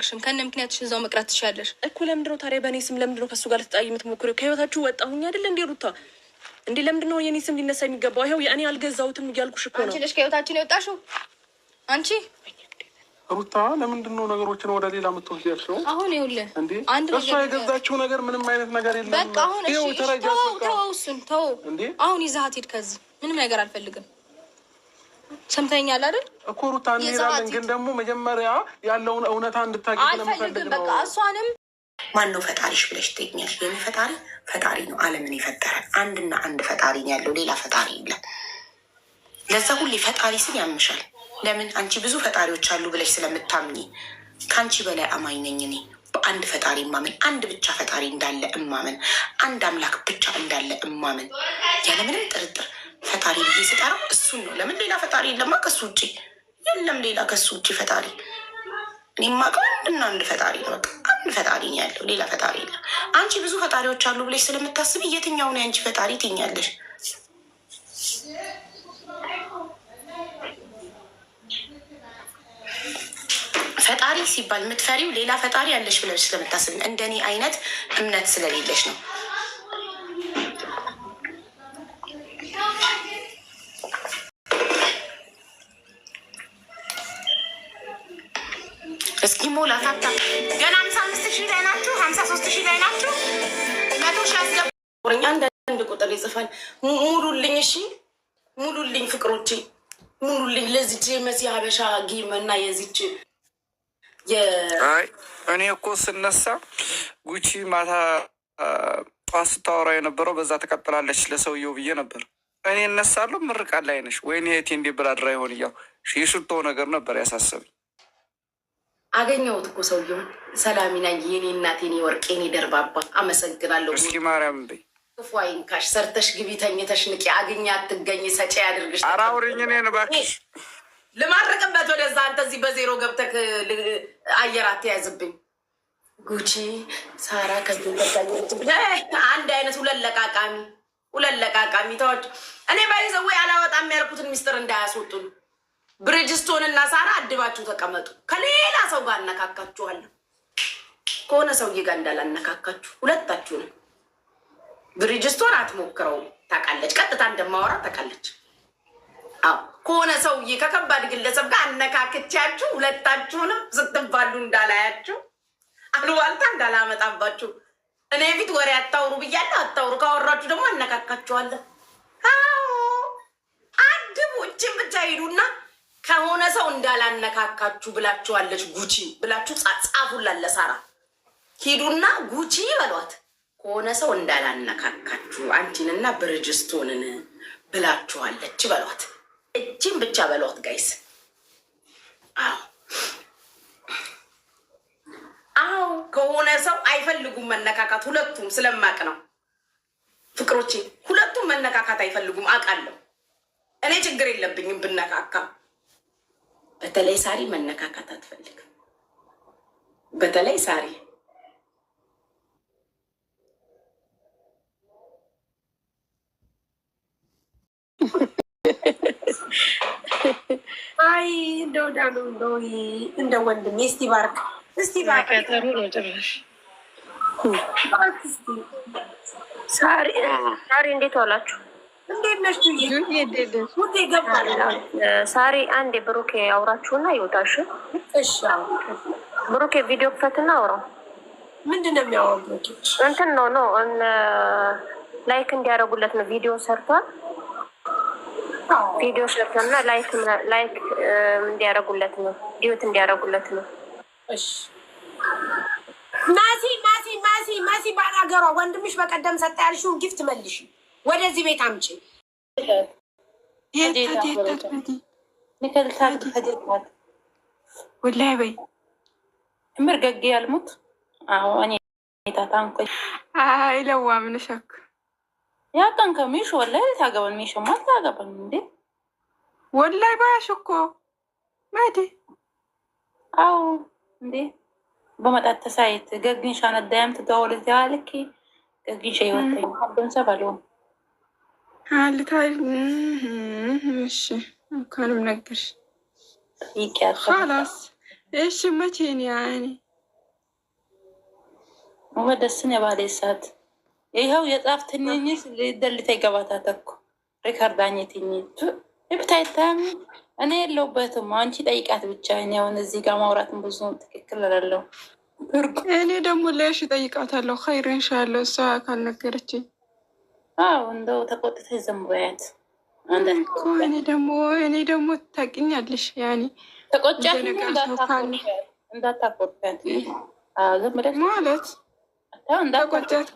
አያደርግሽም። ከነ ምክንያትሽ እዛው መቅረት ትችያለሽ እኮ። ለምንድነው ታዲያ በእኔ ስም ለምንድነው ከሱ ጋር ልትጣይ የምትሞክሪው? ከህይወታችሁ ወጣሁኝ አይደል እንዴ ሩታ? እንዴ ለምንድነው የኔ ስም ሊነሳ የሚገባው? ይኸው እኔ አልገዛሁትም እያልኩሽ እኮ ነው። አንቺ ነሽ ከህይወታችን የወጣሽው አንቺ ሩታ። ለምንድነው ነገሮችን ወደ ሌላ የምትወስጃቸው? አሁን ይኸውልህ እንዴ እሷ የገዛችው ነገር ምንም አይነት ነገር የለም። በቃ አሁን ተው እሱን ተው። አሁን ይዘሀት ሂድ ከዚህ። ምንም ነገር አልፈልግም። ሰምተኛል አይደል እኮ ሩታ? እንሄዳለን፣ ግን ደግሞ መጀመሪያ ያለውን እውነታ እንድታውቂ ስለምፈልግ ነው። በቃ እሷንም ማን ነው ፈጣሪሽ ብለሽ ትጠይቂኛለሽ። የኔ ፈጣሪ ነው ዓለምን የፈጠረ አንድና አንድ ፈጣሪ ነው ያለው፣ ሌላ ፈጣሪ የለም። ለዛ ሁሌ ፈጣሪ ስል ያምሻል። ለምን? አንቺ ብዙ ፈጣሪዎች አሉ ብለሽ ስለምታምኝ። ከአንቺ በላይ አማኝ ነኝ እኔ። በአንድ ፈጣሪ እማመን፣ አንድ ብቻ ፈጣሪ እንዳለ እማመን፣ አንድ አምላክ ብቻ እንዳለ እማመን፣ ያለምንም ጥርጥር ፈጣሪ ብዬ ስጠራው እሱን ነው። ለምን? ሌላ ፈጣሪ የለማ ከሱ ውጭ የለም። ሌላ ከሱ ውጭ ፈጣሪ እኔ የማውቀው አንድና አንድ ፈጣሪ ነው። በቃ አንድ ፈጣሪ ነው ያለው፣ ሌላ ፈጣሪ የለም። አንቺ ብዙ ፈጣሪዎች አሉ ብለሽ ስለምታስቢ የትኛውን የአንቺ ፈጣሪ ትኛለሽ? ፈጣሪ ሲባል የምትፈሪው ሌላ ፈጣሪ ያለሽ ብለሽ ስለምታስብ፣ እንደኔ አይነት እምነት ስለሌለሽ ነው። እስኪ ሞላ ታታ ገና 55,000 ላይ ናችሁ፣ 53,000 ላይ ናችሁ። 100,000 ያስገባኝ አንዳንድ ቁጥር ይጽፋል። ሙሉልኝ፣ እሺ ሙሉልኝ፣ ፍቅሮቼ ሙሉልኝ። ለዚች መሲ ሀበሻ ጊም እና የዚች እኔ እኮ ስነሳ ጉቺ ማታ ጠዋት ስታወራ የነበረው በዛ ትቀጥላለች ለሰውየው ብዬ ነበር። እኔ እነሳለሁ ምርቃት ላይ ነሽ ወይኔ እህቴ እንዴ ብላድራ ይሆን እያው የሽቶ ነገር ነበር ያሳሰብኝ። አገኘሁት እኮ ሰውየውን። ሰላሚና የኔ እናቴ፣ የኔ ወርቅ፣ የኔ ደርባባ አመሰግናለሁ። እስኪ ማርያም በይ ክፉ አይንካሽ። ሰርተሽ ግቢ፣ ተኝተሽ ንቂ። አግኛ አትገኝ፣ ሰጪ ያድርግሽ። ኧረ አውሪኝ እኔን እባክሽ። ልማርቅበት ወደዛ። አንተ እዚህ በዜሮ ገብተህ አየር አትያዝብኝ። ጉቺ ሳራ ከዚህ አንድ አይነት ሁለት ለቃቃሚ ተዋች። እኔ ባይዘው አላወጣም ያልኩትን ሚስጥር እንዳያስወጡን። ብሪጅስቶን እና ሳራ አድባችሁ ተቀመጡ። ከሌላ ሰው ጋር አነካካችኋለሁ። ከሆነ ሰውዬ ጋር እንዳላነካካችሁ ሁለታችሁ ነው። ብሪጅስቶን አትሞክረውም፣ ታውቃለች። ቀጥታ እንደማወራ ታውቃለች። አዎ ከሆነ ሰውዬ ከከባድ ግለሰብ ጋር አነካክቻችሁ ሁለታችሁንም ስትባሉ እንዳላያችሁ፣ አሉባልታ እንዳላመጣባችሁ። እኔ ፊት ወሬ አታውሩ ብያለሁ። አታውሩ። ካወራችሁ ደግሞ አነካካችኋለሁ። አዎ አድቦችን ብቻ ሂዱና ከሆነ ሰው እንዳላነካካችሁ ብላችኋለች። ጉቺ ብላችሁ ጻፉላት ለሳራ። ሂዱና ጉቺ በሏት። ከሆነ ሰው እንዳላነካካችሁ አንቺንና ብርጅስቶንን ብላችኋለች በሏት። እጅን ብቻ በሏት ጋይስ። አዎ ከሆነ ሰው አይፈልጉም መነካካት። ሁለቱም ስለማቅ ነው ፍቅሮቼ፣ ሁለቱም መነካካት አይፈልጉም አውቃለሁ። እኔ ችግር የለብኝም ብነካካ። በተለይ ሳሪ መነካካት አትፈልግም። በተለይ ሳሪ አይ ዶዳሉ ዶይ እንደ ወንድም እስቲ ባርክ ከተሩ ነው ጭራሽ። ሳሪ እንዴት ዋላችሁ? እንዴት ነሽ? ውዴ ገባል። ሳሪ አንዴ ብሩኬ አውራችሁና ይወጣሽ። እሺ ብሩኬ ቪዲዮ ክፈትና አውራው። ምንድን ነው የሚያወራው? ብሩኬ እንትን ነው ላይክ እንዲያደርጉለት ነው። ቪዲዮ ሰርቷል። ቪዲዮ ሰርቷልና ላይክ እንዲያደርጉለት ነው። ዲዩት እንዲያደርጉለት ነው። እሺ ማሲ ባላገሯ ወንድምሽ በቀደም ሰጣ ያልሽውን ጊፍት መልሽ። ወደዚህ ቤት አምጪ። ወላሂ በይ ምርገጌ ያልሙት እኔ ታታንኮ አይለዋ ምን ሸክ ያቀን ከሚሽ ወላሂ ታገበን ሚሽ ማት ታገበን እንዴ ወላሂ ባሽ እኮ ማዲ አው እንዴ በመጣት ተሳይት ገግን ሻነ ዳያም ተደውል ያልኪ ገግን ሸይ ወጣኝ አብን ሰባለው አልታይ እሺ ካንም ነገርሽ ይቂያት خلاص ايش متين يعني ወደስን የባሌ ሰዓት ይኸው የጻፍትኝኝስ ደልታ ይገባታት እኮ ሪካርድ አኘትኝ ብታይታም እኔ የለውበትም። አንቺ ጠይቃት ብቻ። እኔ አሁን እዚህ ጋር ማውራትን ብዙ ትክክል አላለው። እኔ ደግሞ ለሽ ጠይቃታለሁ። ኸይር እንሻለሁ እሷ ካልነገረችኝ። አዎ እንደው ተቆጥተሽ ዝም በያት። እኔ ደግሞ ታውቂኛለሽ ያኔ ተቆጫት እንዳታቆጫት ዝም ብለሽ ማለት ተቆጫት